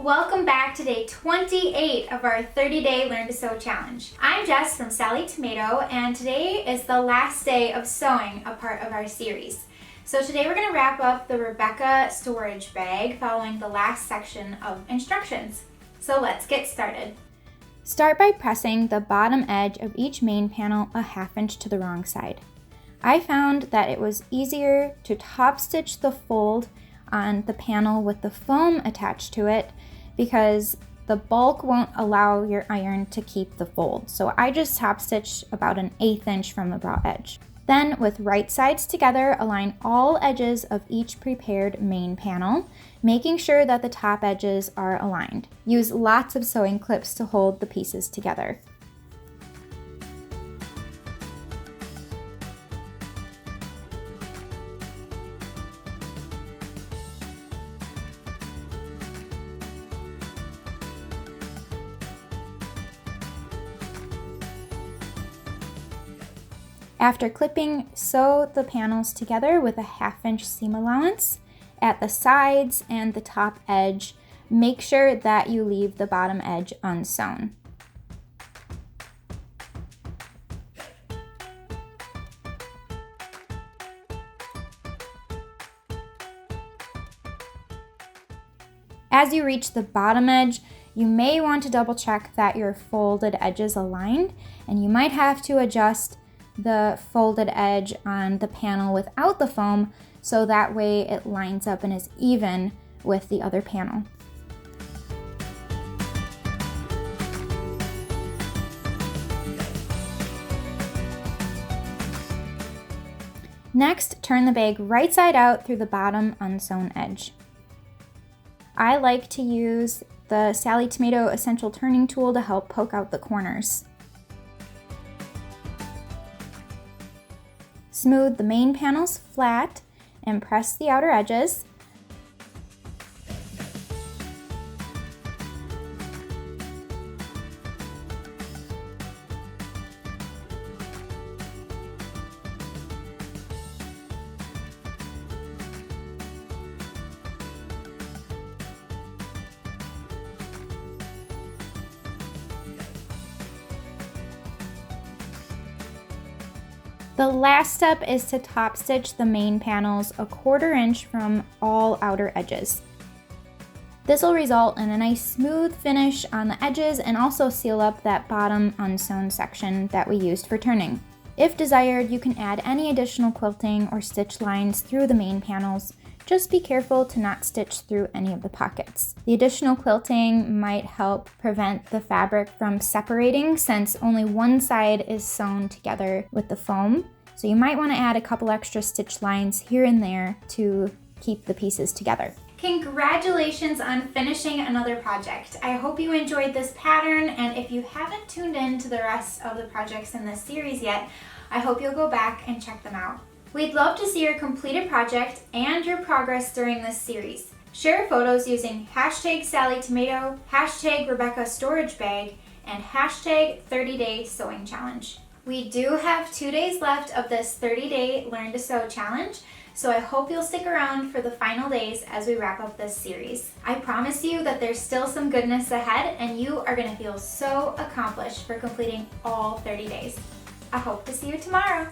Welcome back to day 28 of our 30-day Learn to Sew challenge. I'm Jess from Sallie Tomato, and today is the last day of sewing a part of our series. So today we're going to wrap up the Rebecca storage bag following the last section of instructions. So let's get started. Start by pressing the bottom edge of each main panel a ½ inch to the wrong side. I found that it was easier to top stitch the fold on the panel with the foam attached to it because the bulk won't allow your iron to keep the fold. So I just top stitched about an 1/8 inch from the raw edge. Then with right sides together, align all edges of each prepared main panel, making sure that the top edges are aligned. Use lots of sewing clips to hold the pieces together. After clipping, sew the panels together with a ½ inch seam allowance at the sides and the top edge. Make sure that you leave the bottom edge unsewn. As you reach the bottom edge, you may want to double check that your folded edges aligned, and you might have to adjust the folded edge on the panel without the foam so that way it lines up and is even with the other panel. Next, turn the bag right side out through the bottom unsewn edge. I like to use the Sallie Tomato Essential Turning Tool to help poke out the corners. Smooth the main panels flat and press the outer edges. The last step is to top stitch the main panels a ½ inch from all outer edges. This will result in a nice smooth finish on the edges and also seal up that bottom unsewn section that we used for turning. If desired, you can add any additional quilting or stitch lines through the main panels. Just be careful to not stitch through any of the pockets. The additional quilting might help prevent the fabric from separating since only one side is sewn together with the foam. So you might want to add a couple extra stitch lines here and there to keep the pieces together. Congratulations on finishing another project. I hope you enjoyed this pattern, and if you haven't tuned in to the rest of the projects in this series yet, I hope you'll go back and check them out. We'd love to see your completed project and your progress during this series. Share photos using #SallieTomato, #RebeccaStorageBag, and #30Day Sewing Challenge. We do have 2 days left of this 30-day Learn to Sew challenge, so I hope you'll stick around for the final days as we wrap up this series. I promise you that there's still some goodness ahead, and you are going to feel so accomplished for completing all 30 days. I hope to see you tomorrow.